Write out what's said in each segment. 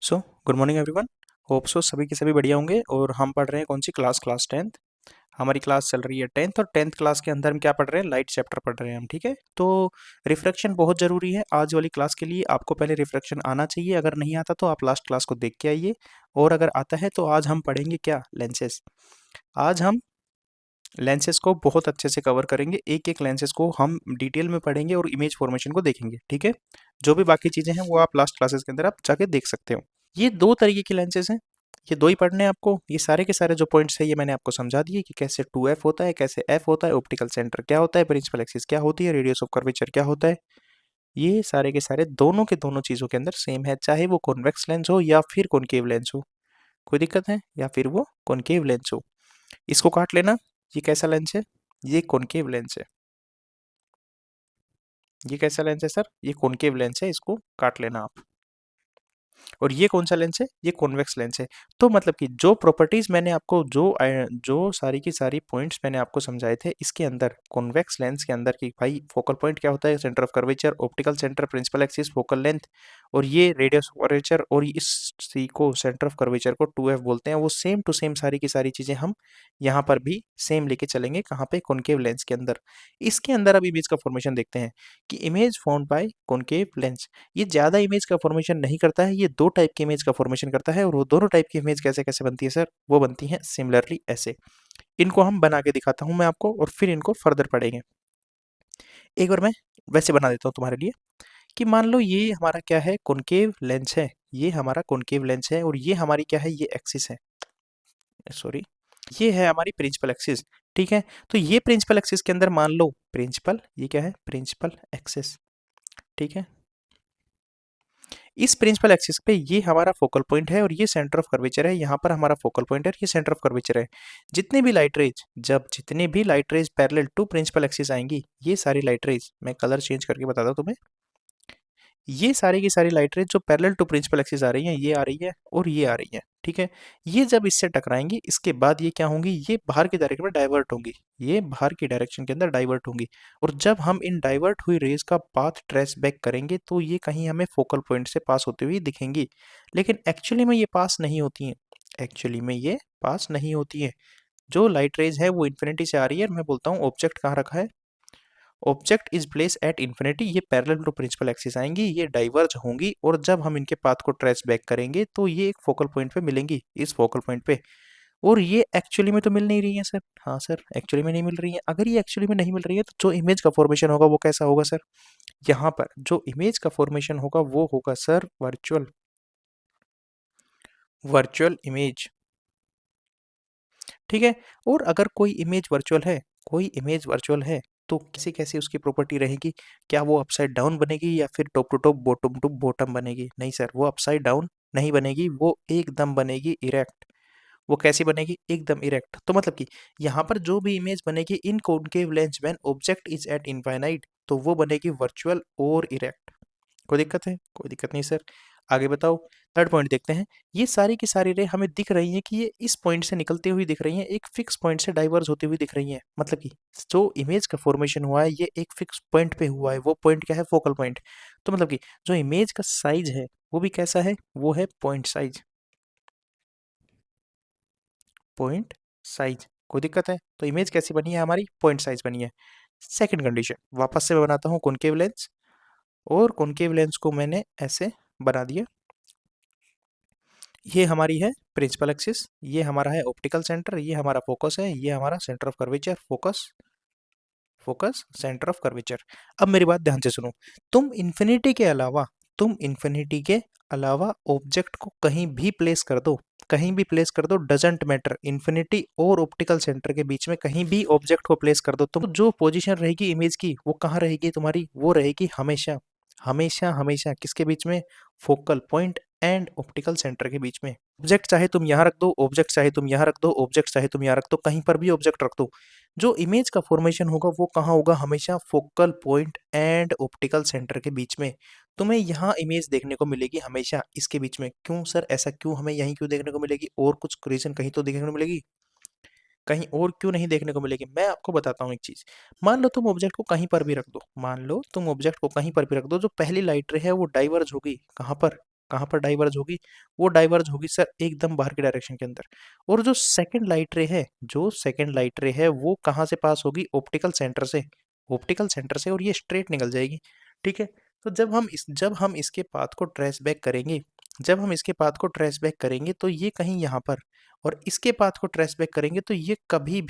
So good morning everyone. Hope so सभी के सभी बढ़िया होंगे। और हम पढ़ रहे हैं कौन सी क्लास 10th। हमारी क्लास चल रही है 10th, और 10th क्लास के अंदर हम क्या पढ़ रहे हैं, लाइट चैप्टर पढ़ रहे हैं हम। ठीक है, तो रिफ्रैक्शन बहुत ज़रूरी है आज वाली क्लास के लिए। आपको पहले रिफ्रैक्शन आना चाहिए, अगर नहीं आता तो आप लास्ट क्लास को देख के आइए। और अगर आता है तो आज हम पढ़ेंगे क्या, लेंसेज। आज हम लेंसेज को बहुत अच्छे से कवर करेंगे, एक एक लेंसेज को हम डिटेल में पढ़ेंगे और इमेज फॉर्मेशन को देखेंगे। ठीक है, जो भी बाकी चीज़ें हैं वो आप लास्ट क्लासेस के अंदर आप जाके देख सकते हो। ये दो तरीके के लेंसेज हैं, ये दो ही पढ़ने हैं आपको। ये सारे के सारे जो पॉइंट्स है ये मैंने आपको समझा दिए कि कैसे 2f होता है, कैसे f होता है, ऑप्टिकल सेंटर क्या होता है, प्रिंसिपल एक्सिस क्या होती है, रेडियस ऑफ कर्वेचर क्या होता है। ये सारे के सारे दोनों के दोनों चीज़ों के अंदर सेम है, चाहे वो कॉन्वेक्स लेंस हो या फिर कॉनकेव लेंस हो। कोई दिक्कत है, या फिर वो कॉनकेव लेंस हो। इसको काट लेना। ये कैसा लेंस है, ये कॉनकेव लेंस है। ये कैसा लेंस है सर, ये कॉनकेव लेंस है, इसको काट लेना आप। और ये कौन सा लेंस है, ये कॉन्वेक्स लेंस है। तो मतलब कि जो प्रॉपर्टीज मैंने आपको जो सारी की सारी पॉइंट्स मैंने आपको समझाए थे, इसके अंदर कॉन्वेक्स लेंस के अंदर की भाई फोकल पॉइंट क्या होता है, centre of curvature, optical centre, principal axis, focal length, और ये रेडियस ऑफ कर्वेचर, और इस सी को सेंटर ऑफ कर्वेचर को 2f बोलते हैं। वो सेम टू सेम सारी की सारी चीजें हम यहाँ पर भी सेम लेके चलेंगे। कहाँ पे, कॉनकेव लेंस के अंदर। इसके अंदर अब इमेज का फॉर्मेशन देखते हैं कि image found by concave lens, ये ज़्यादा इमेज का फॉर्मेशन नहीं करता है, ये दो टाइप की इमेज का फॉर्मेशन करता है। और वो दोनों टाइप की इमेज कैसे कैसे बनती है सर, वो बनती है सिमिलरली ऐसे। इनको हम बना के दिखाता हूँ मैं आपको, और फिर इनको फर्दर पढ़ेंगे। एक बार मैं वैसे बना देता हूँ तुम्हारे लिए, कि मान लो ये हमारा क्या है, कॉनकेव लेंस है। ये हमारा कॉनकेव लेंस है, और ये हमारी क्या है, ये एक्सिस है, सॉरी, ये है हमारी प्रिंसिपल एक्सिस। ठीक है, तो ये प्रिंसिपल एक्सिस के अंदर मान लो प्रिंसिपल, ये क्या है, प्रिंसिपल एक्सिस। ठीक है, इस प्रिंसिपल एक्सिस पे ये हमारा फोकल पॉइंट है, और ये सेंटर ऑफ कर्वेचर है। यहाँ पर हमारा फोकल पॉइंट है, ये सेंटर ऑफ कर्वेचर है। जितने भी लाइट रेज, जब जितने भी light rays parallel to principal axis आएंगी, ये सारी लाइट रेज, मैं कलर चेंज करके बताता हूँ तुम्हें, ये सारी की सारी लाइट रेज जो पैरेलल टू प्रिंसिपल एक्सिस आ रही हैं, ये आ रही है और ये आ रही है। ठीक है, ये जब इससे टकराएंगी, इसके बाद ये क्या होंगी, ये बाहर की डायरेक्शन में डाइवर्ट होंगी। ये बाहर की डायरेक्शन के अंदर डाइवर्ट होंगी। और जब हम इन डाइवर्ट हुई रेज का पाथ ट्रेस बैक करेंगे, तो ये कहीं हमें फोकल पॉइंट से पास होती हुई दिखेंगी। लेकिन एक्चुअली में ये पास नहीं होती हैं, एक्चुअली में ये पास नहीं होती है। जो लाइट रेज है वो इन्फिनिटी से आ रही है। मैं बोलता हूँ ऑब्जेक्ट कहाँ रखा है, object is place at infinity. ये पैरेलल टू प्रिंसिपल एक्सिस आएंगी, ये डाइवर्ज होंगी, और जब हम इनके पाथ को ट्रेस बैक करेंगे, तो ये एक फोकल पॉइंट पे मिलेंगी, इस फोकल पॉइंट पे। और ये एक्चुअली में तो मिल नहीं रही है सर। हाँ सर, एक्चुअली में नहीं मिल रही है। अगर ये एक्चुअली में नहीं मिल रही है, तो जो इमेज का फॉर्मेशन होगा वो कैसा होगा सर, यहाँ पर जो इमेज का फॉर्मेशन होगा वो होगा सर वर्चुअल, वर्चुअल इमेज। ठीक है, और अगर कोई इमेज वर्चुअल है, कोई इमेज वर्चुअल है, तो कैसी कैसी उसकी प्रॉपर्टी रहेगी, क्या वो अपसाइड डाउन बनेगी या फिर top to top, bottom to bottom बनेगी? नहीं सर, वो अपसाइड डाउन नहीं बनेगी, वो एकदम बनेगी इरेक्ट। वो कैसी बनेगी, एकदम इरेक्ट। तो मतलब कि यहाँ पर जो भी इमेज बनेगी in concave lens when object is at infinite, तो वो बनेगी वर्चुअल और इरेक्ट। कोई दिक्कत है, कोई दिक्कत नहीं सर। आगे बताओ, थर्ड पॉइंट देखते हैं। ये सारी की सारी रे हमें दिख रही हैं कि ये इस पॉइंट से निकलती हुई दिख रही हैं, एक फिक्स पॉइंट से डाइवर्ज होती हुई दिख रही हैं। मतलब कि जो इमेज का फॉर्मेशन हुआ है ये एक फिक्स पॉइंट पे हुआ है। वो पॉइंट क्या है, फोकल पॉइंट। तो मतलब कि जो इमेज का साइज है वो भी कैसा है, वो है पॉइंट साइज, पॉइंट साइज। कोई दिक्कत है, तो इमेज कैसी बनी है हमारी, पॉइंट साइज बनी है। सेकंड कंडीशन वापस से मैं बनाता हूँ कॉनकेव लेंस, और कॉनकेव लेंस को मैंने ऐसे बना दिया। ये हमारी है प्रिंसिपल एक्सिस, ये हमारा है ऑप्टिकल सेंटर, ये हमारा फोकस है, ये हमारा centre of curvature, focus, focus, centre of curvature. अब मेरी बात ध्यान से सुनो, तुम इन्फिनिटी के अलावा, तुम इन्फिनिटी के अलावा ऑब्जेक्ट को कहीं भी प्लेस कर दो, कहीं भी प्लेस कर दो, डजेंट मैटर, इन्फिनिटी और ऑप्टिकल सेंटर के बीच में कहीं भी ऑब्जेक्ट को प्लेस कर दो, तो जो पोजीशन रहेगी इमेज की वो कहाँ रहेगी तुम्हारी, वो रहेगी हमेशा, हमेशा हमेशा किसके बीच में, focal point and optical centre के बीच में। ऑब्जेक्ट चाहे तुम यहाँ रख दो, ऑब्जेक्ट चाहे तुम यहाँ रख दो, ऑब्जेक्ट चाहे तुम यहाँ रख दो, कहीं पर भी ऑब्जेक्ट रख दो, जो इमेज का फॉर्मेशन होगा वो कहाँ होगा, हमेशा focal point and optical centre के बीच में। तुम्हें यहाँ इमेज देखने को मिलेगी हमेशा इसके बीच में। क्यों सर, ऐसा क्यों, हमें यहीं क्यों देखने को मिलेगी, और कुछ रीजन कहीं तो देखने को मिलेगी, कहीं और क्यों नहीं देखने को मिलेगी? मैं आपको बताता हूँ एक चीज। मान लो तुम ऑब्जेक्ट को कहीं पर भी रख दो, मान लो तुम ऑब्जेक्ट को कहीं पर भी रख दो, जो पहली लाइट रे है वो डाइवर्ज होगी कहाँ पर, कहाँ पर डाइवर्ज होगी? वो डाइवर्ज होगी सर एकदम बाहर के डायरेक्शन के अंदर। और जो सेकंड लाइट रे है, जो सेकंड लाइट रे है वो कहाँ से पास होगी? ऑप्टिकल सेंटर से, ऑप्टिकल सेंटर से, और ये स्ट्रेट निकल जाएगी। ठीक है, तो जब हम इसके पाथ को ट्रेस बैक करेंगे, जब हम इसके पाथ को ट्रेस बैक करेंगे तो ये कहीं यहाँ पर, और इसके पाथ को ट्रेस बैक करेंगे तो ये कभी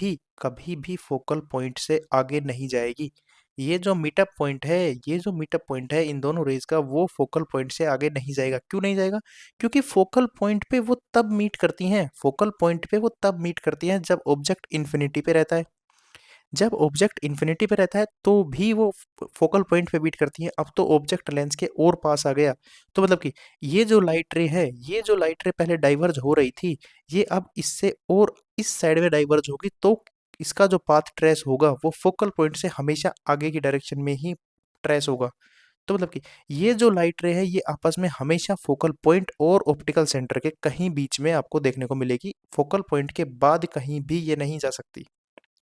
भी फोकल पॉइंट से आगे नहीं जाएगी। ये जो मीटअप पॉइंट है, ये जो मीटअप पॉइंट है इन दोनों रेज का, वो फोकल पॉइंट से आगे नहीं जाएगा। क्यों नहीं जाएगा? क्योंकि फोकल पॉइंट पे वो तब मीट करती हैं, फोकल पॉइंट पे वो तब मीट करती हैं जब ऑब्जेक्ट इन्फिनिटी पे रहता है। जब ऑब्जेक्ट इन्फिनिटी पे रहता है तो भी वो फोकल पॉइंट पे बीट करती है। अब तो ऑब्जेक्ट लेंस के और पास आ गया, तो मतलब कि ये जो लाइट रे है, ये जो लाइट रे पहले डाइवर्ज हो रही थी, ये अब इससे और इस साइड में डाइवर्ज होगी, तो इसका जो पाथ ट्रेस होगा वो फोकल पॉइंट से हमेशा आगे की डायरेक्शन में ही ट्रेस होगा। तो मतलब कि ये जो लाइट रे है ये आपस में हमेशा फोकल पॉइंट और ऑप्टिकल सेंटर के कहीं बीच में आपको देखने को मिलेगी। फोकल पॉइंट के बाद कहीं भी ये नहीं जा सकती।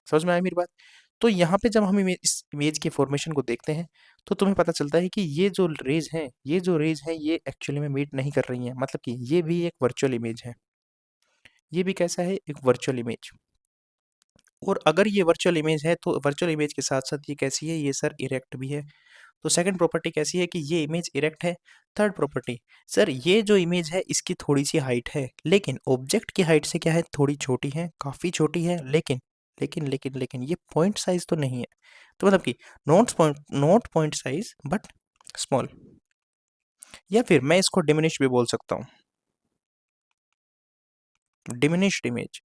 समझ में आई मेरी बात? तो यहाँ पे जब हम इस इमेज की फॉर्मेशन को देखते हैं तो तुम्हें पता चलता है कि ये जो रेज हैं ये एक्चुअली में मीट नहीं कर रही हैं, मतलब कि ये भी एक वर्चुअल इमेज है। ये भी कैसा है? एक वर्चुअल इमेज। और अगर ये वर्चुअल इमेज है तो वर्चुअल इमेज के साथ साथ ये कैसी है? ये सर इरेक्ट भी है। तो सेकंड प्रॉपर्टी कैसी है? कि ये इमेज इरेक्ट है। थर्ड प्रॉपर्टी, सर ये जो इमेज है इसकी थोड़ी सी हाइट है, लेकिन ऑब्जेक्ट की हाइट से क्या है? थोड़ी छोटी है, काफ़ी छोटी है, लेकिन ये पॉइंट साइज तो नहीं है। तो मतलब कि not point size but small, या फिर मैं इसको डिमिनिश भी बोल सकता हूँ, डिमिनिश्ड इमेज।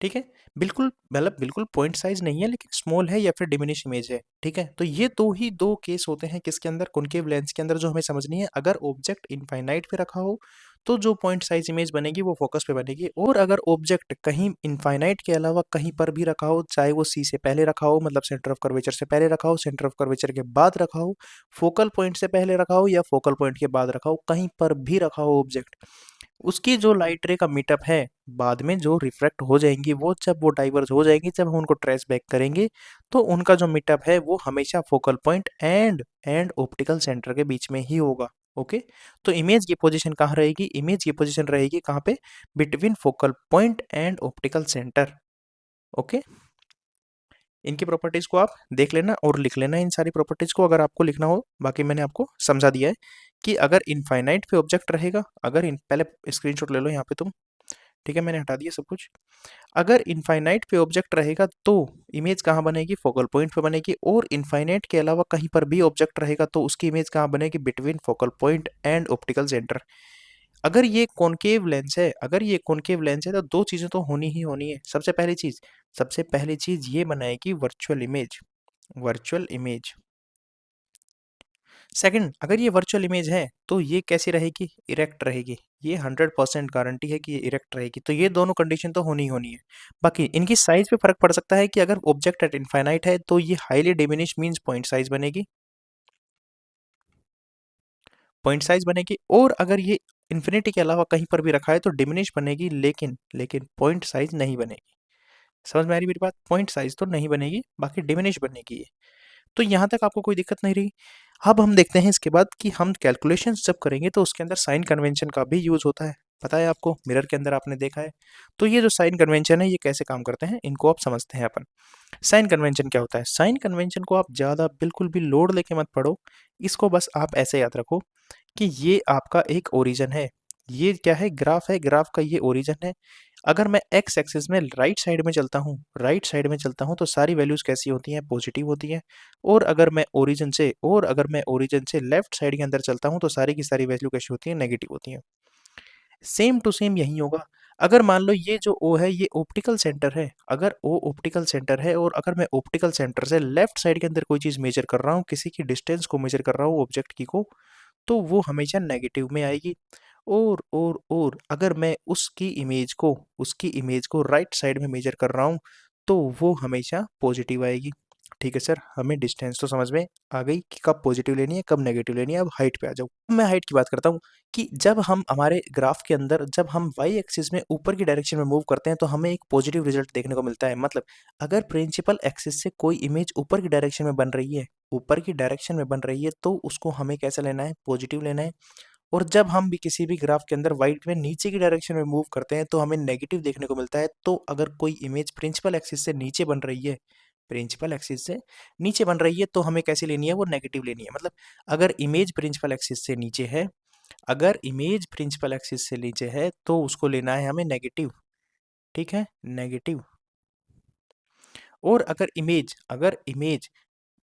ठीक है, बिल्कुल मतलब बिल्कुल पॉइंट साइज नहीं है लेकिन स्मॉल है, या फिर डिमिनिश इमेज है। ठीक है, तो ये दो केस होते हैं किसके अंदर? कॉनकेव लेंस के अंदर, जो हमें समझनी है। अगर ऑब्जेक्ट इनफाइनाइट पे रखा हो तो जो पॉइंट साइज इमेज बनेगी वो फोकस पे बनेगी, और अगर ऑब्जेक्ट कहीं इनफाइनाइट के अलावा कहीं पर भी रखा हो, चाहे वो सी से पहले रखा हो, मतलब सेंटर ऑफ कर्वेचर से पहले रखा हो, सेंटर ऑफ कर्वेचर के बाद रखा हो, फोकल पॉइंट से पहले रखा हो, या फोकल पॉइंट के बाद रखा हो, कहीं पर भी रखा हो ऑब्जेक्ट, उसकी जो लाइट रे का मीटअप है, बाद में जो रिफ्रैक्ट हो जाएंगी, वो जब वो डाइवर्ज हो जाएंगी, जब हम उनको ट्रेस बैक करेंगे, तो उनका जो मीटअप है वो हमेशा focal point and optical centre के बीच में ही होगा। ओके, तो इमेज की पोजीशन कहाँ रहेगी? इमेज की पोजीशन रहेगी कहाँ पे? Between focal point and optical centre. Okay, इनकी प्रॉपर्टीज को आप देख लेना और लिख लेना इन सारी प्रॉपर्टीज को, अगर आपको लिखना हो। बाकी मैंने आपको समझा दिया है कि अगर इनफाइनाइट पे ऑब्जेक्ट रहेगा, अगर इन पहले स्क्रीनशॉट ले लो यहाँ पे तुम। ठीक है, मैंने हटा दिया सब कुछ। अगर इनफाइनाइट पे ऑब्जेक्ट रहेगा तो इमेज कहाँ बनेगी? फोकल पॉइंट पे बनेगी, और इनफाइनाइट के अलावा कहीं पर भी ऑब्जेक्ट रहेगा तो उसकी इमेज कहाँ बनेगी? Between focal point and optical centre. अगर ये कॉनकेव लेंस है, अगर ये कॉनकेव लेंस है तो दो चीजें तो होनी ही होनी है। सबसे पहली चीज ये बनाएगी virtual image, virtual image. Second, अगर ये वर्चुअल इमेज है तो ये कैसी रहेगी? इरेक्ट रहेगी। ये 100% गारंटी है कि ये इरेक्ट रहेगी। तो ये दोनों कंडीशन तो होनी ही होनी है। बाकी इनकी साइज पे फर्क पड़ सकता है कि अगर ऑब्जेक्ट एट इनफाइनाइट है तो ये highly diminish means point size बनेगी, पॉइंट साइज बनेगी, और अगर ये इन्फिनिटी के अलावा कहीं पर भी रखा है तो डिमिनिश बनेगी, लेकिन लेकिन पॉइंट साइज नहीं बनेगी। समझ में आ रही मेरी बात? पॉइंट साइज तो नहीं बनेगी, बाकी डिमिनिश बनेगी ये। तो यहाँ तक आपको कोई दिक्कत नहीं रही। अब हम देखते हैं इसके बाद कि हम कैलकुलेशंस जब करेंगे तो उसके अंदर साइन कन्वेंशन का भी यूज होता है। पता है आपको, मिरर के अंदर आपने देखा है। तो ये जो साइन कन्वेंशन है ये कैसे काम करते हैं, इनको आप समझते हैं अपन। साइन कन्वेंशन क्या होता है? साइन कन्वेंशन को आप ज़्यादा बिल्कुल भी लोड लेके मत पढ़ो, इसको बस आप ऐसे याद रखो कि ये आपका एक ओरिजन है। ये क्या है? ग्राफ है, ग्राफ का ये ओरिजन है। अगर मैं एक्स एक्सिस में राइट साइड में चलता हूँ तो सारी वैल्यूज कैसी होती हैं? पॉजिटिव होती हैं। और अगर मैं ओरिजिन से लेफ्ट साइड के अंदर चलता हूँ तो सारी की सारी वैल्यू कैसी होती हैं? नेगेटिव होती हैं। सेम टू सेम यही होगा। अगर मान लो ये जो ओ है ये ऑप्टिकल सेंटर है, अगर ओ ऑप्टिकल सेंटर है और अगर मैं ऑप्टिकल सेंटर से लेफ्ट साइड के अंदर कोई चीज़ मेजर कर रहा हूँ, किसी की डिस्टेंस को मेजर कर रहा हूँ ऑब्जेक्ट की को, तो वो हमेशा नेगेटिव में आएगी। और अगर मैं उसकी इमेज को राइट साइड में मेजर कर रहा हूँ तो वो हमेशा पॉजिटिव आएगी। ठीक है सर, हमें डिस्टेंस तो समझ में आ गई कि कब पॉजिटिव लेनी है, कब नेगेटिव लेनी है। अब हाइट पे आ जाऊँ। मैं हाइट की बात करता हूँ कि जब हम हमारे ग्राफ के अंदर जब हम वाई एक्सिस में ऊपर की डायरेक्शन में मूव करते हैं तो हमें एक पॉजिटिव रिजल्ट देखने को मिलता है। मतलब अगर प्रिंसिपल एक्सिस से कोई इमेज ऊपर की डायरेक्शन में बन रही है, ऊपर की डायरेक्शन में बन रही है, तो उसको हमें कैसा लेना है, पॉजिटिव लेना है। और जब हम भी किसी भी ग्राफ के अंदर वाइट में नीचे की डायरेक्शन में मूव करते हैं तो हमें नेगेटिव देखने को मिलता है। तो अगर कोई इमेज प्रिंसिपल एक्सिस से नीचे बन रही है, प्रिंसिपल एक्सिस से नीचे बन रही है, तो हमें कैसी लेनी है, वो नेगेटिव लेनी है। मतलब अगर इमेज प्रिंसिपल एक्सिस से नीचे है, अगर इमेज प्रिंसिपल एक्सिस से नीचे है तो उसको लेना है हमें नेगेटिव। ठीक है, नेगेटिव। और अगर इमेज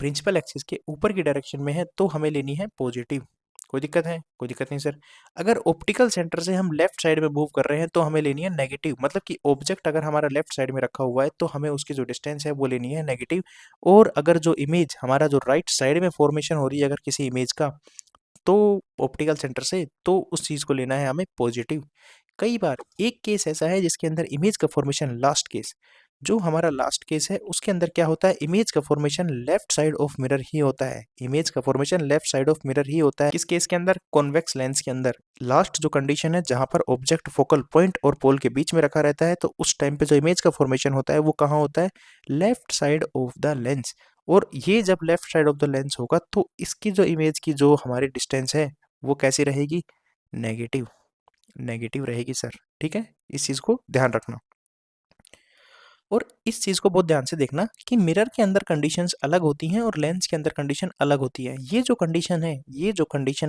प्रिंसिपल एक्सिस के ऊपर की डायरेक्शन में है तो हमें लेनी है पॉजिटिव। कोई दिक्कत है? कोई दिक्कत नहीं सर। अगर ऑप्टिकल सेंटर से हम लेफ्ट साइड में मूव कर रहे हैं तो हमें लेनी है नेगेटिव। मतलब कि ऑब्जेक्ट अगर हमारा लेफ्ट साइड में रखा हुआ है तो हमें उसकी जो डिस्टेंस है वो लेनी है नेगेटिव। और अगर जो इमेज हमारा जो राइट साइड में फॉर्मेशन हो रही है अगर किसी इमेज का, तो ऑप्टिकल सेंटर से, तो उस चीज़ को लेना है हमें पॉजिटिव। कई बार एक केस ऐसा है जिसके अंदर इमेज का फॉर्मेशन, लास्ट केस जो हमारा लास्ट केस है, उसके अंदर क्या होता है, इमेज का formation left side of mirror ही होता है। इमेज का formation left side of mirror ही होता है। किस केस के अंदर? कॉन्वेक्स लेंस के अंदर। लास्ट जो कंडीशन है जहां पर ऑब्जेक्ट फोकल पॉइंट और पोल के बीच में रखा रहता है, तो उस टाइम पे जो इमेज का फॉर्मेशन होता है वो कहाँ होता है? Left side of the lens. और ये जब left side of the lens होगा तो इसकी जो इमेज की जो हमारी डिस्टेंस है वो कैसी रहेगी? नेगेटिव। नेगेटिव रहेगी सर। ठीक है, इस चीज को ध्यान रखना। और इस चीज को बहुत ध्यान से देखना कि मिरर के अंदर कंडीशंस अलग होती हैं और लेंस के अंदर कंडीशन अलग होती है। ये जो कंडीशन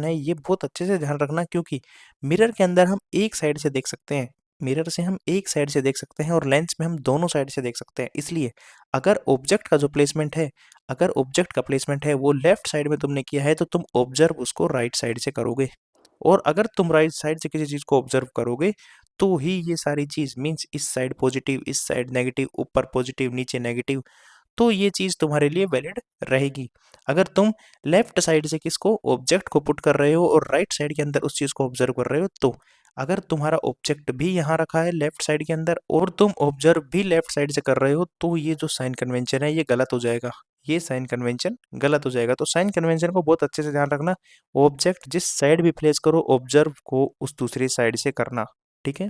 है ये बहुत अच्छे से ध्यान रखना, क्योंकि मिरर के अंदर हम एक साइड से देख सकते हैं, मिरर से हम एक साइड से देख सकते हैं और लेंस में हम दोनों साइड से देख सकते हैं। इसलिए अगर ऑब्जेक्ट का जो प्लेसमेंट है, अगर ऑब्जेक्ट का प्लेसमेंट है वो लेफ्ट साइड में तुमने किया है तो तुम ऑब्जर्व उसको राइट साइड से करोगे। और अगर तुम राइट साइड से किसी चीज को ऑब्जर्व करोगे तो ही ये सारी चीज मीन्स इस साइड पॉजिटिव, इस साइड नेगेटिव, ऊपर पॉजिटिव नीचे नेगेटिव, तो ये चीज तुम्हारे लिए वैलिड रहेगी। अगर तुम लेफ्ट साइड से किसको, ऑब्जेक्ट को पुट कर रहे हो और राइट साइड के अंदर उस चीज को ऑब्जर्व कर रहे हो, तो अगर तुम्हारा ऑब्जेक्ट भी यहाँ रखा है लेफ्ट साइड के अंदर और तुम ऑब्जर्व भी लेफ्ट साइड से कर रहे हो, तो ये जो साइन कन्वेंशन है ये गलत हो जाएगा। ये साइन कन्वेंशन गलत हो जाएगा। तो साइन कन्वेंशन को बहुत अच्छे से ध्यान रखना। ऑब्जेक्ट जिस साइड भी प्लेस करो, ऑब्जर्व को उस दूसरी साइड से करना। ठीक है,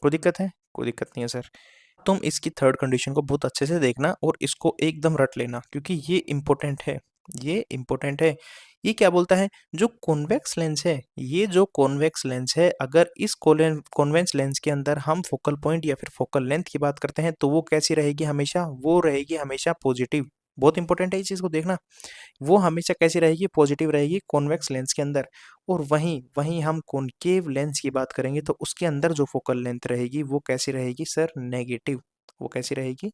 कोई दिक्कत है? कोई दिक्कत नहीं है सर। तुम इसकी थर्ड कंडीशन को बहुत अच्छे से देखना और इसको एकदम रट लेना, क्योंकि ये इंपॉर्टेंट है। ये इंपॉर्टेंट है। ये क्या बोलता है, जो कॉन्वेक्स लेंस है, ये जो कॉन्वेक्स लेंस है, अगर इस कॉन्वेक्स लेंस के अंदर हम फोकल पॉइंट या फिर फोकल लेंथ की बात करते हैं तो वो कैसी रहेगी? हमेशा वो रहेगी हमेशा पॉजिटिव। बहुत इंपॉर्टेंट है इस चीज को देखना। वो हमेशा कैसी रहेगी? पॉजिटिव रहेगी कॉन्वेक्स लेंस के अंदर। और वहीं वहीं हम कॉनकेव लेंस की बात करेंगे तो उसके अंदर जो फोकल लेंथ रहेगी वो कैसी रहेगी सर? नेगेटिव। वो कैसी रहेगी?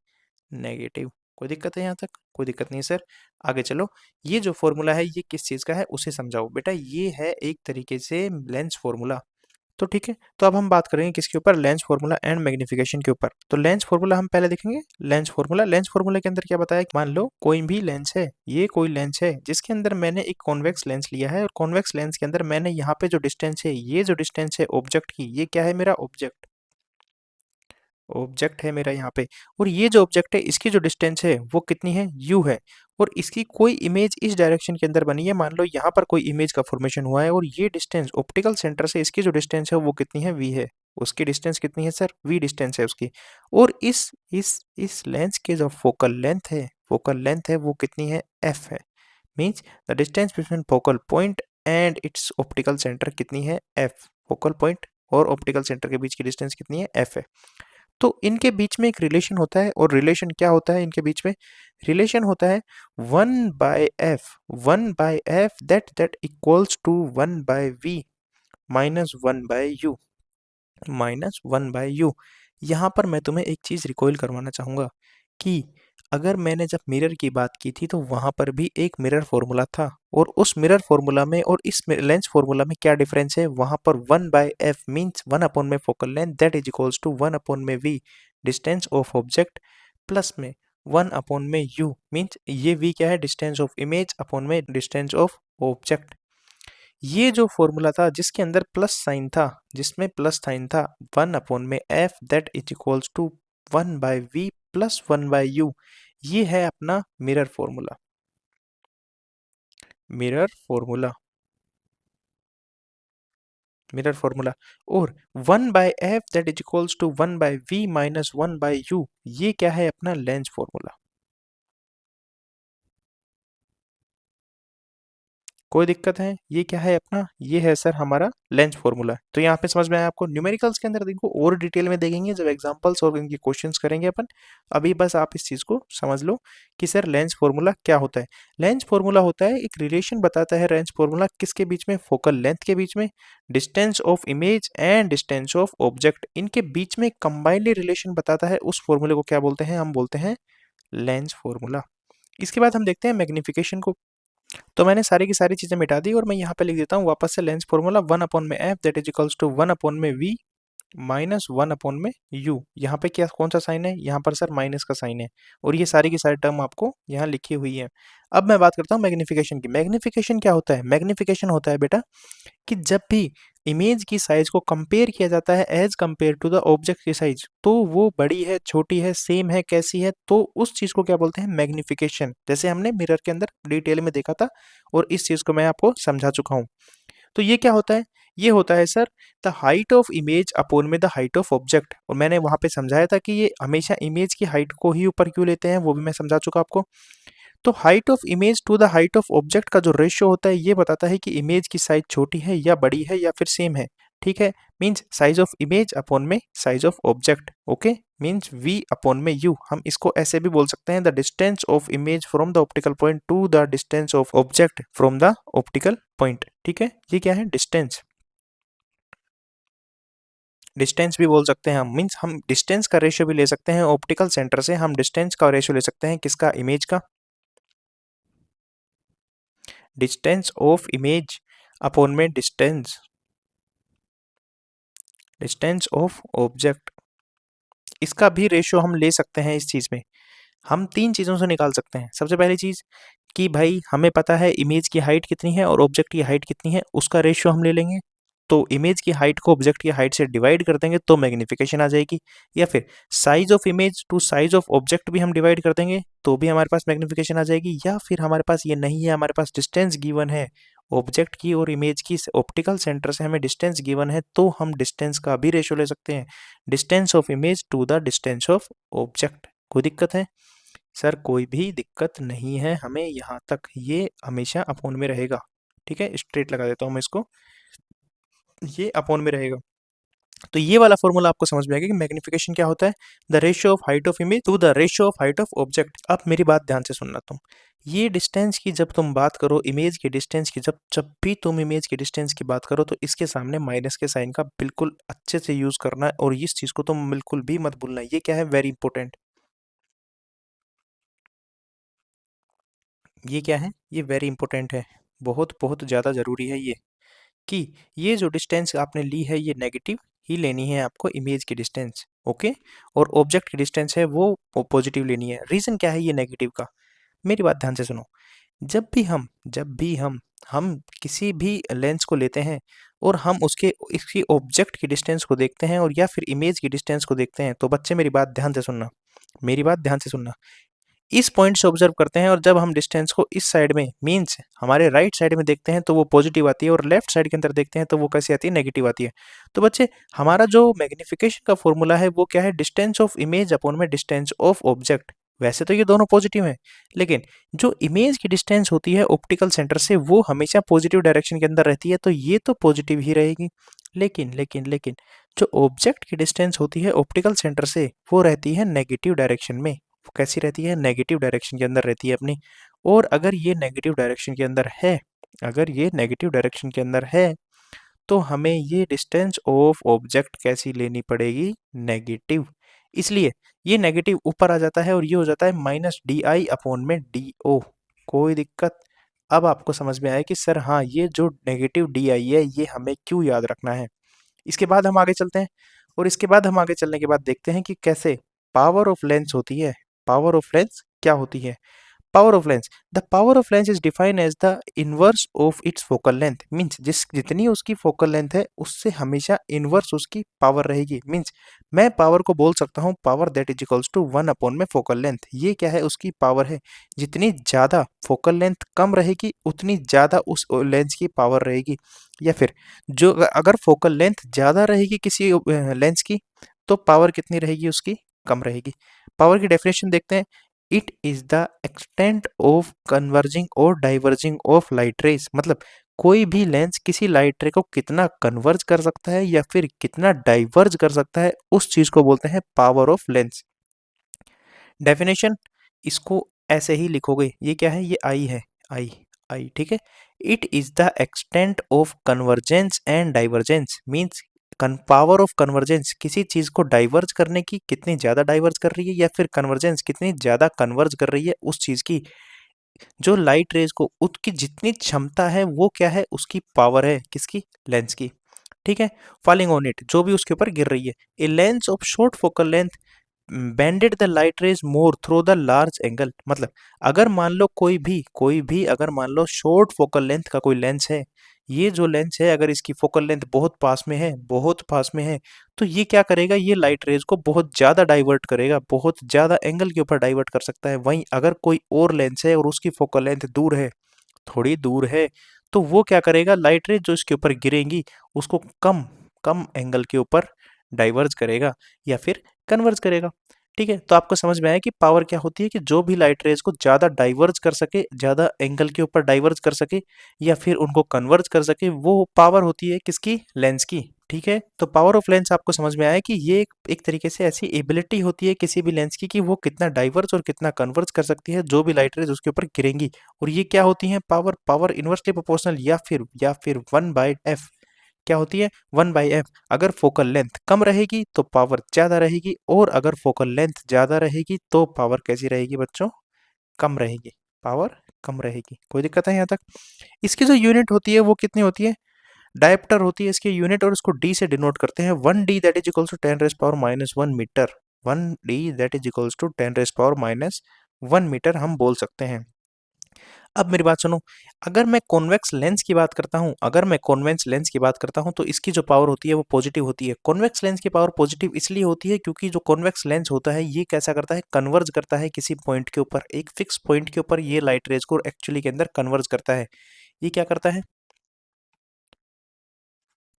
नेगेटिव। कोई दिक्कत है यहाँ तक? कोई दिक्कत नहीं सर। आगे चलो। ये जो फॉर्मूला है ये किस चीज़ का है उसे समझाओ बेटा। ये है एक तरीके से लेंस फॉर्मूला। तो ठीक है, तो अब हम बात करेंगे किसके ऊपर? लेंस फार्मूला एंड मैग्निफिकेशन के ऊपर। तो लेंस फार्मूला हम पहले देखेंगे। लेंस फार्मूला के अंदर क्या बताया कि मान लो कोई भी लेंस है, ये कोई लेंस है जिसके अंदर मैंने एक कॉन्वेक्स लेंस लिया है और कॉन्वेक्स लेंस के अंदर मैंने यहाँ पे जो डिस्टेंस है, ये जो डिस्टेंस है ऑब्जेक्ट की, ये क्या है? मेरा ऑब्जेक्ट। ऑब्जेक्ट है मेरा यहाँ पे। और ये जो ऑब्जेक्ट है इसकी जो डिस्टेंस है वो कितनी है? यू है। और इसकी कोई इमेज इस डायरेक्शन के अंदर बनी है, मान लो यहाँ पर कोई इमेज का फॉर्मेशन हुआ है और ये डिस्टेंस ऑप्टिकल सेंटर से इसकी जो डिस्टेंस है वो कितनी है? वी है। उसकी डिस्टेंस कितनी है सर? वी डिस्टेंस है उसकी। और इस लेंस के जो फोकल लेंथ है वो कितनी है? एफ है। Means the distance between focal point and it's optical centre कितनी है? एफ। फोकल पॉइंट और ऑप्टिकल सेंटर के बीच की डिस्टेंस कितनी है? एफ है। तो इनके बीच में एक रिलेशन होता है, और रिलेशन क्या होता है इनके बीच में? रिलेशन होता है 1/f that equals to 1/v -1/u। यहाँ पर मैं तुम्हें एक चीज रिकॉइल करवाना चाहूंगा कि अगर मैंने जब मिरर की बात की थी तो वहां पर भी एक मिरर फॉर्मूला था, और उस मिरर फॉर्मूला में और इस लेंस फॉर्मूला में क्या डिफरेंस है? वहां पर 1/f मीन्स 1 में focal length that is equals to 1 में v distance of object, plus में 1 में u मीन्स ये v क्या है? डिस्टेंस ऑफ इमेज अपॉन में डिस्टेंस ऑफ ऑब्जेक्ट। ये जो फॉर्मूला था जिसके अंदर प्लस साइन था, जिसमें प्लस साइन था, 1 में F that is equals to 1/v plus 1/u, ये है अपना mirror formula, mirror formula, mirror formula. और 1/f that is equals to 1/v minus 1/u, ये क्या है अपना लेंज फॉर्मूला। कोई दिक्कत है? ये क्या है अपना, ये है सर हमारा लेंज फॉर्मूला। तो यहाँ पे समझ में आया आपको? न्यूमेरिकल्स के अंदर देखो और डिटेल में देखेंगे जब एग्जांपल्स और इनके क्वेश्चंस करेंगे अपन। अभी बस आप इस चीज को समझ लो कि सर लेंज फॉर्मूला क्या होता है। लेंज फॉर्मूला होता है एक रिलेशन बताता है, लेंज फॉर्मूला किसके बीच में, फोकल लेंथ के बीच में, distance of image and distance of object, इनके बीच में कंबाइंडली रिलेशन बताता है। उस फॉर्मूले को क्या बोलते हैं? हम बोलते हैं लेंज फॉर्मूला। इसके बाद हम देखते हैं मैग्निफिकेशन को। तो मैंने सारी की सारी चीजें मिटा दी और मैं यहाँ पे लिख देता हूँ वापस से lens formula 1/f that is equals to 1/v minus 1/में u। यहाँ पे क्या कौन सा साइन है? यहाँ पर सर माइनस का साइन है। और ये सारी की सारी टर्म आपको यहाँ लिखी हुई है। अब मैं बात करता हूँ मैग्निफिकेशन की। मैग्निफिकेशन क्या होता है? मैग्निफिकेशन होता है बेटा कि जब भी इमेज की साइज को कंपेयर किया जाता है as compare to the object की साइज, तो वो बड़ी है, छोटी है, सेम है, कैसी है, तो उस चीज को क्या बोलते हैं? मैग्निफिकेशन। जैसे हमने मिरर के अंदर डिटेल में देखा था और इस चीज को मैं आपको समझा चुका हूँ। तो ये क्या होता है? ये होता है sir the height of image upon में द हाइट ऑफ ऑब्जेक्ट। और मैंने वहां पे समझाया था कि ये हमेशा इमेज की हाइट को ही ऊपर क्यों लेते हैं, वो भी मैं समझा चुका आपको। तो height of image to the height of object का जो रेशियो होता है ये बताता है कि इमेज की साइज छोटी है या बड़ी है या फिर सेम है। ठीक है, means size of image upon में size of object. Okay, means v upon में u। हम इसको ऐसे भी बोल सकते हैं the distance of image from the optical point to the distance of object from the optical point. ठीक है, ये क्या है? डिस्टेंस। डिस्टेंस भी बोल सकते हैं हम, मींस हम डिस्टेंस का रेशियो भी ले सकते हैं ऑप्टिकल सेंटर से। हम डिस्टेंस का रेशियो ले सकते हैं किसका? इमेज का। डिस्टेंस ऑफ इमेज अपॉन में डिस्टेंस, डिस्टेंस ऑफ ऑब्जेक्ट, इसका भी रेशियो हम ले सकते हैं। इस चीज में हम तीन चीजों से निकाल सकते हैं। सबसे पहली चीज कि भाई हमें पता है इमेज की हाइट कितनी है और ऑब्जेक्ट की हाइट कितनी है, उसका रेशियो हम ले लेंगे। तो इमेज की हाइट को ऑब्जेक्ट की हाइट से डिवाइड कर देंगे तो मैग्निफिकेशन आ जाएगी। या फिर size of image to size of object भी हम डिवाइड कर देंगे तो भी हमारे पास मैग्निफिकेशन आ जाएगी। या फिर हमारे पास ये नहीं है, हमारे पास डिस्टेंस गिवन है ऑब्जेक्ट की और इमेज की, ऑप्टिकल सेंटर से हमें डिस्टेंस गिवन है, तो हम डिस्टेंस का भी रेशियो ले सकते हैं, distance of image to the distance of object. कोई दिक्कत है? सर कोई भी दिक्कत नहीं है हमें यहाँ तक, ये हमेशा अपोन में रहेगा। ठीक है, स्ट्रेट लगा देता हूँ मैं इसको, ये अपोन में रहेगा। तो ये वाला फॉर्मूला आपको समझ में आ गया कि मैग्निफिकेशन क्या होता है? The ratio of height of image to the ratio of height of object. अब मेरी बात ध्यान से सुनना तुम, ये डिस्टेंस की जब तुम बात करो, इमेज की डिस्टेंस की, जब जब भी तुम इमेज की डिस्टेंस की बात करो तो इसके सामने माइनस के साइन का बिल्कुल अच्छे से यूज करना है। और इस चीज को तुम बिल्कुल भी मत भूलना, ये क्या है? Very important. ये क्या है? ये वेरी इंपॉर्टेंट है, बहुत बहुत ज़्यादा ज़रूरी है ये, कि ये जो डिस्टेंस आपने ली है ये नेगेटिव ही लेनी है आपको, इमेज की डिस्टेंस। ओके, और ऑब्जेक्ट की डिस्टेंस है वो पॉजिटिव लेनी है। रीज़न क्या है ये नेगेटिव का? मेरी बात ध्यान से सुनो। जब भी हम किसी भी लेंस को लेते हैं और हम उसके इसकी ऑब्जेक्ट की डिस्टेंस को देखते हैं और या फिर इमेज की डिस्टेंस को देखते हैं, तो बच्चे मेरी बात ध्यान से सुनना, मेरी बात ध्यान से सुनना। इस पॉइंट से ऑब्जर्व करते हैं और जब हम डिस्टेंस को इस साइड में, मींस हमारे राइट साइड में देखते हैं तो वो पॉजिटिव आती है, और लेफ्ट साइड के अंदर देखते हैं तो वो कैसी आती है? नेगेटिव आती है। तो बच्चे हमारा जो मैग्निफिकेशन का फॉर्मूला है वो क्या है? डिस्टेंस ऑफ इमेज अपॉन में डिस्टेंस ऑफ ऑब्जेक्ट। वैसे तो ये दोनों पॉजिटिव हैं, लेकिन जो इमेज की डिस्टेंस होती है ऑप्टिकल सेंटर से वो हमेशा पॉजिटिव डायरेक्शन के अंदर रहती है, तो ये तो पॉजिटिव ही रहेगी। लेकिन जो ऑब्जेक्ट की डिस्टेंस होती है ऑप्टिकल सेंटर से वो रहती है नेगेटिव डायरेक्शन में। वो कैसी रहती है? नेगेटिव डायरेक्शन के अंदर रहती है अपनी। और अगर ये नेगेटिव डायरेक्शन के अंदर है, अगर ये नेगेटिव डायरेक्शन के अंदर है, तो हमें ये डिस्टेंस ऑफ ऑब्जेक्ट कैसी लेनी पड़ेगी? नेगेटिव। इसलिए ये नेगेटिव ऊपर आ जाता है और ये हो जाता है माइनस डी आई अपॉन में डी ओ। कोई दिक्कत? अब आपको समझ में आया कि सर हाँ, ये जो नेगेटिव डी आई है ये हमें क्यों याद रखना है। इसके बाद हम आगे चलते हैं, और इसके बाद हम आगे चलने के बाद देखते हैं कि कैसे पावर ऑफ लेंस होती है। पावर ऑफ लेंस क्या होती है? Power of lens, the power of lens is defined as the inverse of its focal length, means जितनी उसकी फोकल लेंथ है उससे हमेशा इनवर्स उसकी पावर रहेगी। मीन्स मैं पावर को बोल सकता हूँ power that is equals to 1 में फोकल लेंथ, ये क्या है उसकी पावर है। जितनी ज़्यादा फोकल लेंथ कम रहेगी उतनी ज़्यादा उस लेंस की पावर रहेगी। या फिर जो अगर फोकल लेंथ ज़्यादा रहेगी किसी लेंस की तो पावर कितनी रहेगी उसकी, कम रहेगी। पावर की डेफिनेशन देखते हैं, it is the extent of converging और डाइवर्जिंग ऑफ लाइट रेज, मतलब कोई भी लेंस किसी लाइट रे को कितना कन्वर्ज कर सकता है या फिर कितना डाइवर्ज कर सकता है, उस चीज को बोलते हैं पावर ऑफ लेंस। डेफिनेशन इसको ऐसे ही लिखोगे, ये क्या है, ये आई है, आई, आई, ठीक है। It is the extent of convergence and divergence, means power of convergence किसी चीज को डाइवर्ज करने की, कितनी ज्यादा डाइवर्ज कर रही है, या फिर कन्वर्जेंस कितनी ज्यादा कन्वर्ज कर रही है उस चीज की। जो लाइट रेज को उसकी जितनी क्षमता है वो क्या है, उसकी पावर है, किसकी, लेंस की, ठीक है। फॉलिंग ऑन इट, जो भी उसके ऊपर गिर रही है। A lens of short focal length bended the light rays more through the large angle, मतलब अगर मान लो कोई भी अगर मान लो शॉर्ट फोकल लेंथ का कोई लेंस है, ये जो लेंस है अगर इसकी फोकल लेंथ बहुत पास में है, बहुत पास में है, तो ये क्या करेगा, ये लाइट रेज को बहुत ज्यादा डाइवर्ट करेगा, बहुत ज्यादा एंगल के ऊपर डाइवर्ट कर सकता है। वहीं अगर कोई और लेंस है और उसकी फोकल लेंथ दूर है, थोड़ी दूर है, तो वो क्या करेगा, लाइट रेज जो इसके ऊपर गिरेंगी उसको कम कम एंगल के ऊपर डाइवर्ज करेगा या फिर कन्वर्ज करेगा। ठीक है, तो आपको समझ में आया कि पावर क्या होती है, कि जो भी लाइट रेज को ज़्यादा डाइवर्ज कर सके, ज़्यादा एंगल के ऊपर डाइवर्ज कर सके या फिर उनको कन्वर्ज कर सके, वो पावर होती है किसकी, लेंस की। ठीक है, तो पावर ऑफ लेंस आपको समझ में आया कि ये एक तरीके से ऐसी एबिलिटी होती है किसी भी लेंस की कि वो कितना डाइवर्ज और कितना कन्वर्ज कर सकती है जो भी लाइट रेज उसके ऊपर गिरेंगी। और ये क्या होती हैं, पावर इनवर्सली प्रोपोर्शनल या फिर 1/f, क्या होती है, 1/f। अगर फोकल लेंथ कम रहेगी तो पावर ज़्यादा रहेगी, और अगर फोकल लेंथ ज़्यादा रहेगी तो पावर कैसी रहेगी बच्चों, कम रहेगी, पावर कम रहेगी। कोई दिक्कत है यहाँ तक? इसकी जो यूनिट होती है वो कितनी होती है, डायप्टर होती है इसकी यूनिट, और इसको डी से डिनोट करते हैं। 1d that is equals to 10⁻⁻1 metre, 1d that is equals to 10⁻⁻1 metre हम बोल सकते हैं। अब मेरी बात सुनो, अगर मैं कॉन्वेक्स लेंस की बात करता हूं, अगर मैं कॉन्वेक्स लेंस की बात करता हूं तो इसकी जो पावर होती है वो पॉजिटिव होती है। कॉन्वेक्स लेंस की पावर पॉजिटिव इसलिए होती है क्योंकि जो कॉन्वेक्स लेंस होता है ये कैसा करता है, कन्वर्ज करता है किसी पॉइंट के ऊपर, एक फिक्स पॉइंट के ऊपर ये लाइट रेज को एक्चुअली के अंदर कन्वर्ज करता है। ये क्या करता है,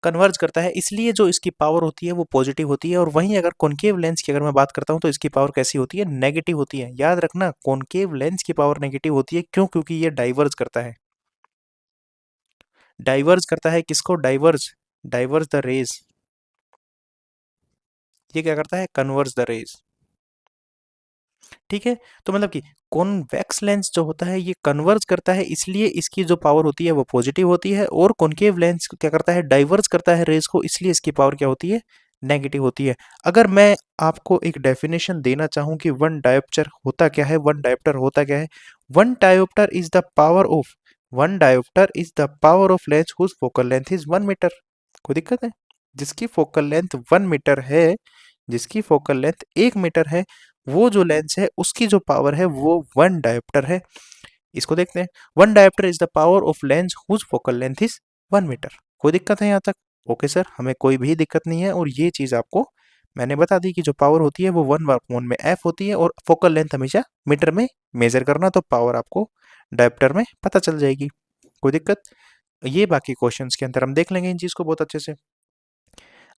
कन्वर्ज करता है, इसलिए जो इसकी पावर होती है वो पॉजिटिव होती है। और वहीं अगर कॉनकेव लेंस की अगर मैं बात करता हूं तो इसकी पावर कैसी होती है, नेगेटिव होती है। याद रखना, कॉनकेव लेंस की पावर नेगेटिव होती है, क्यों, क्योंकि ये डाइवर्ज करता है, डाइवर्ज करता है किसको, डाइवर्ज, डाइवर्ज द रेज। ये क्या करता है, कन्वर्ज द रेज। ठीक है, तो मतलब कि कॉन्वेक्स लेंस जो होता है ये कन्वर्ज करता है, इसलिए इसकी जो पावर होती है वो पॉजिटिव होती है। और कॉनकेव लेंस क्या करता है, डाइवर्ज करता है रेज को, इसलिए इसकी पावर क्या होती है, नेगेटिव होती है। अगर मैं आपको एक डेफिनेशन देना चाहूं कि वन डायोप्टर होता क्या है, वन डायोप्टर होता क्या है, one dioptre is the power of, one dioptre is the power of lens whose focal length is 1 metre. कोई दिक्कत है, जिसकी फोकल लेंथ 1 मीटर है, जिसकी फोकल लेंथ 1 मीटर है, वो जो लेंस है उसकी जो पावर है वो वन डायोप्टर है। इसको देखते हैं, one dioptre is the power of lens whose focal length is 1 metre. कोई दिक्कत है यहाँ तक? ओके सर, हमें कोई भी दिक्कत नहीं है। और ये चीज़ आपको मैंने बता दी कि जो पावर होती है वो 1/f होती है, और फोकल लेंथ हमेशा मीटर में मेजर करना, तो पावर आपको डायोप्टर में पता चल जाएगी। कोई दिक्कत? ये बाकी क्वेश्चंस के अंदर हम देख लेंगे इन चीज़ को बहुत अच्छे से।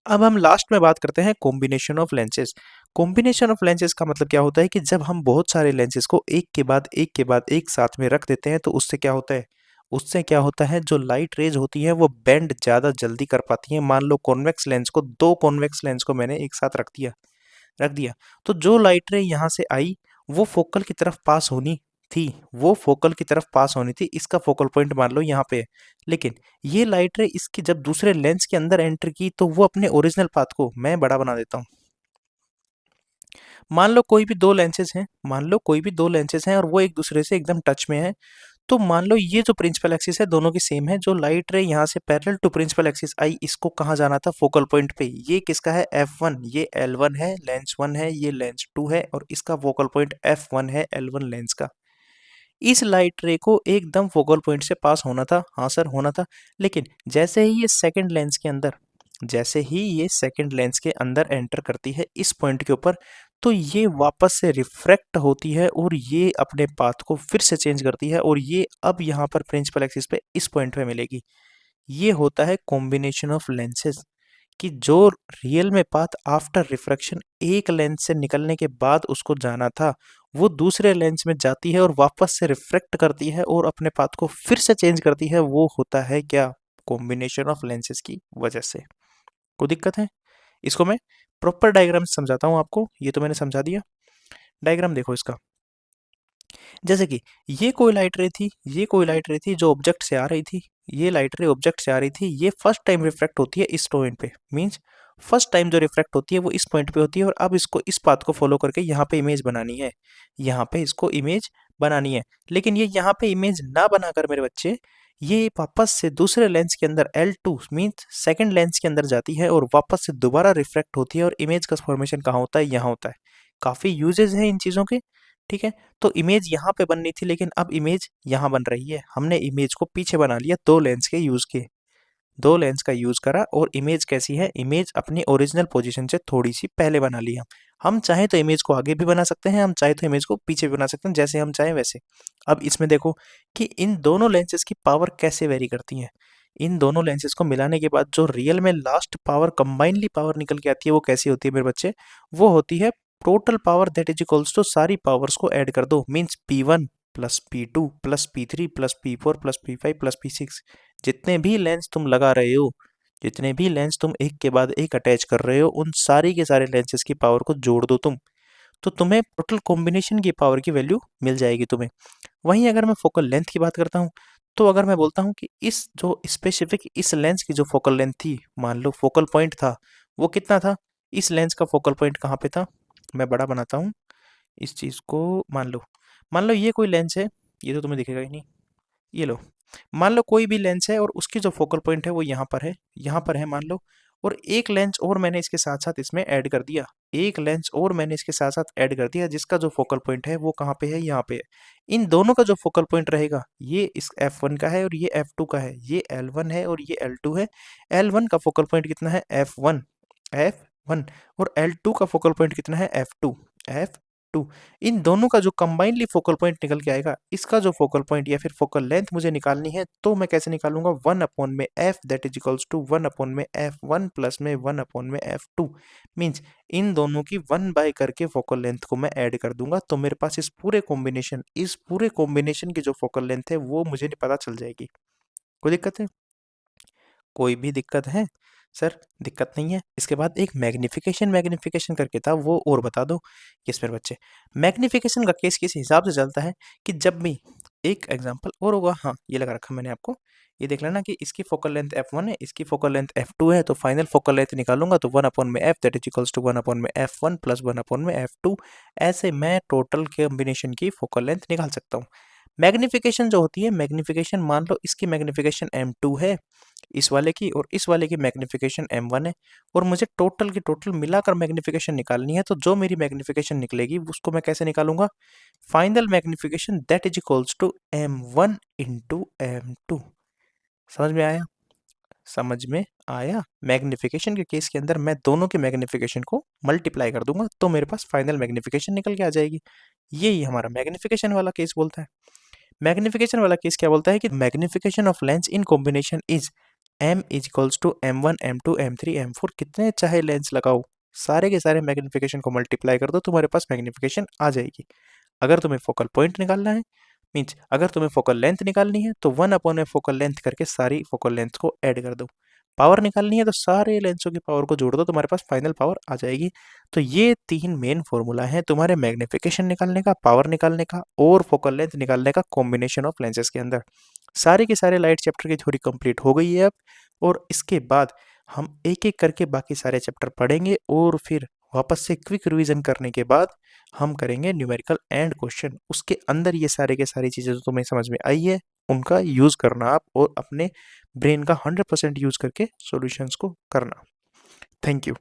अब हम लास्ट में बात करते हैं combination of lenses. Combination of lenses का मतलब क्या होता है कि जब हम बहुत सारे लेंसेज को एक के बाद एक के बाद एक साथ में रख देते हैं तो उससे क्या होता है, उससे क्या होता है, जो लाइट रेज होती हैं वो बेंड ज़्यादा जल्दी कर पाती हैं। मान लो कॉन्वेक्स लेंस को, दो कॉन्वेक्स लेंस को मैंने एक साथ रख दिया, तो जो लाइट रे यहाँ से आई वो फोकल की तरफ पास होनी थी, वो फोकल की तरफ पास होनी थी, इसका फोकल पॉइंट मान लो यहाँ पे है। लेकिन ये लाइट रे इसकी जब दूसरे लेंस के अंदर एंटर की तो वो अपने ओरिजिनल पाथ को, मैं बड़ा बना देता हूँ, मान लो कोई भी दो लेंसेज हैं, मान लो कोई भी दो लेंसेज हैं और वो एक दूसरे से एकदम टच में है, तो मान लो ये जो प्रिंसिपल एक्सिस है दोनों की सेम है, जो लाइट रे यहाँ से पैरेलल टू प्रिंसिपल एक्सिस आई, इसको कहाँ जाना था, फोकल पॉइंट पे। ये किसका है, F1, ये L1 है, लेंस 1 है, ये लेंस 2 है, और इसका फोकल पॉइंट F1 है, L1 लेंस का। इस लाइट रे को एकदम फोकल पॉइंट से पास होना था, हाँ सर होना था, लेकिन जैसे ही ये सेकंड लेंस के अंदर एंटर करती है इस पॉइंट के ऊपर, तो ये वापस से रिफ्रैक्ट होती है और ये अपने पाथ को फिर से चेंज करती है और ये अब यहाँ पर प्रिंसिपल एक्सिस पे इस पॉइंट पे मिलेगी। ये होता है कॉम्बिनेशन ऑफ लेंसेज, कि जो रियल में पाथ आफ्टर रिफ्रैक्शन एक लेंस से निकलने के बाद उसको जाना था, वो दूसरे लेंस में जाती है और वापस से रिफ्रैक्ट करती है और अपने पाथ को फिर से चेंज करती है। वो होता है क्या? कॉम्बिनेशन ऑफ लेंसेज की वजह से। कोई दिक्कत है? इसको मैं प्रॉपर डायग्राम से समझाता हूँ आपको। ये तो मैंने समझा दिया। डायग्राम देखो इसका। जैसे कि ये कोई लाइट रे थी जो ऑब्जेक्ट से आ रही थी, ये लाइट रे ऑब्जेक्ट से आ रही थी, ये फर्स्ट टाइम रिफ्रैक्ट होती है इस पॉइंट पे, मींस फर्स्ट टाइम जो रिफ्रैक्ट होती है वो इस पॉइंट पे होती है और अब इसको इस पाथ को फॉलो करके यहाँ पे इमेज बनानी है, यहाँ पे इसको इमेज बनानी है। लेकिन ये यहाँ पे इमेज ना बनाकर मेरे बच्चे, ये वापस से दूसरे लेंस के अंदर L2 मींस सेकंड लेंस के अंदर जाती है और वापस से दोबारा रिफ्रैक्ट होती है और इमेज का फॉर्मेशन कहाँ होता है? यहाँ होता है। काफी यूजेस हैं इन चीजों के, ठीक है। तो इमेज यहाँ पे बननी थी लेकिन अब इमेज यहाँ बन रही है। हमने इमेज को पीछे बना लिया दो लेंस के यूज के, दो लेंस का यूज करा और इमेज कैसी है? इमेज अपनी ओरिजिनल पोजीशन से थोड़ी सी पहले बना ली हम चाहे तो इमेज को आगे भी बना सकते हैं, हम चाहे तो इमेज को पीछे भी बना सकते हैं, जैसे हम चाहें वैसे। अब इसमें देखो कि इन दोनों लेंसेज की पावर कैसे वेरी करती है। इन दोनों लेंसेज को मिलाने के बाद जो रियल में लास्ट पावर, कंबाइनली पावर निकल के आती है, वो कैसी होती है मेरे बच्चे? वो होती है total power that is equals to, सारी पावर्स को ऐड कर दो, means P1 plus P2 plus P3 plus P4 plus P5 plus P6। जितने भी लेंस तुम लगा रहे हो, जितने भी लेंस तुम एक के बाद एक अटैच कर रहे हो, उन सारी के सारे लेंसेज की पावर को जोड़ दो तुम, तो तुम्हें टोटल कॉम्बिनेशन की पावर की वैल्यू मिल जाएगी तुम्हें। वहीं अगर मैं फोकल लेंथ की बात करता हूँ, तो अगर मैं बोलता हूँ कि इस जो स्पेसिफिक इस लेंस की जो फोकल लेंथ थी, मान लो फोकल पॉइंट था, वो कितना था? इस लेंस का फोकल पॉइंट कहाँ पे था? मैं बड़ा बनाता हूँ इस चीज़ को। मान लो ये कोई लेंस है, ये तो तुम्हें दिखेगा ही नहीं, ये लो। मान लो कोई भी लेंस है और उसकी जो फोकल पॉइंट है वो यहाँ पर है मान लो, और एक लेंस और मैंने इसके साथ साथ इसमें ऐड कर दिया, एक लेंस और मैंने इसके साथ साथ ऐड कर दिया, जिसका जो फोकल पॉइंट है वो कहाँ पे है? यहाँ पे है। इन दोनों का जो फोकल पॉइंट रहेगा, ये इस F1 का है और ये F2 का है, ये L1 है और ये L2 है। L1 का फोकल पॉइंट कितना है? F1 और L2 का फोकल पॉइंट कितना है? F2। इन दोनों का जो कंबाइनली फोकल पॉइंट निकल के आएगा, इसका जो फोकल पॉइंट या फिर फोकल लेंथ मुझे निकालनी है, तो मैं कैसे निकालूंगा? 1/f that is equals to 1/f1 plus में 1/f2, मीन्स इन दोनों की 1 बाय करके फोकल लेंथ को मैं ऐड कर दूंगा, तो मेरे पास इस पूरे कॉम्बिनेशन की जो फोकल लेंथ है वो मुझे पता चल जाएगी। कोई दिक्कत है? कोई भी दिक्कत है? सर दिक्कत नहीं है। इसके बाद एक मैग्निफिकेशन करके था, वो और बता दो। यस मेरे बच्चे, मैग्निफिकेशन का केस किस हिसाब से चलता है कि जब भी एक एग्जांपल और होगा, हाँ ये लगा रखा मैंने आपको, ये देख लेना कि इसकी फोकल लेंथ F1 है, इसकी फोकल लेंथ F2 है, तो फाइनल फोकल लेंथ निकालूंगा तो 1/f that is equals to 1/f1 plus 1/f2। ऐसे मैं टोटल कॉम्बिनेशन की फोकल लेंथ निकाल सकता हूँ। मैग्निफिकेशन जो होती है, मैग्निफिकेशन मान लो इसकी मैग्निफिकेशन M2 है, इस वाले की, और इस वाले की मैग्निफिकेशन M1 है, और मुझे टोटल की टोटल मिलाकर मैग्निफिकेशन निकालनी है। तो जो मेरी मैग्निफिकेशन निकलेगी उसको मैं कैसे निकालूंगा? Final magnification that is equals to M1 into M2। समझ में आया? समझ में आया? मैग्निफिकेशन के केस के अंदर मैं दोनों के मैग्निफिकेशन को मल्टीप्लाई कर दूंगा तो मेरे पास फाइनल मैग्निफिकेशन निकल के आ जाएगी। यही हमारा मैग्निफिकेशन वाला केस बोलता है। मैग्निफिकेशन वाला केस क्या बोलता है कि magnification of lens in combination is M is equals to M1 M2 M3 M4। कितने चाहे लेंस लगाओ, सारे के सारे मैग्निफिकेशन को मल्टीप्लाई कर दो, तुम्हारे पास मैग्निफिकेशन आ जाएगी। अगर तुम्हें फोकल पॉइंट निकालना है, मीन्स अगर तुम्हें फोकल लेंथ निकालनी है, तो 1/में फोकल लेंथ करके सारी फोकल लेंथ को ऐड कर दो। पावर निकालनी है तो सारे लेंसों की पावर को जोड़ दो, तुम्हारे पास फाइनल पावर आ जाएगी। तो ये तीन मेन फॉर्मूला है तुम्हारे मैग्निफिकेशन निकालने का, पावर निकालने का और फोकल लेंथ निकालने का कॉम्बिनेशन ऑफ लेंसेज के अंदर। सारे के सारे लाइट चैप्टर की थ्योरी कंप्लीट हो गई है अब, और इसके बाद हम एक एक करके बाकी सारे चैप्टर पढ़ेंगे और फिर वापस से क्विक रिवीजन करने के बाद हम करेंगे न्यूमेरिकल एंड क्वेश्चन। उसके अंदर ये सारे के सारी चीज़ें जो तुम्हें समझ में आई है उनका यूज़ करना आप, और अपने ब्रेन का 100% यूज़ करके सॉल्यूशंस को करना। Thank you.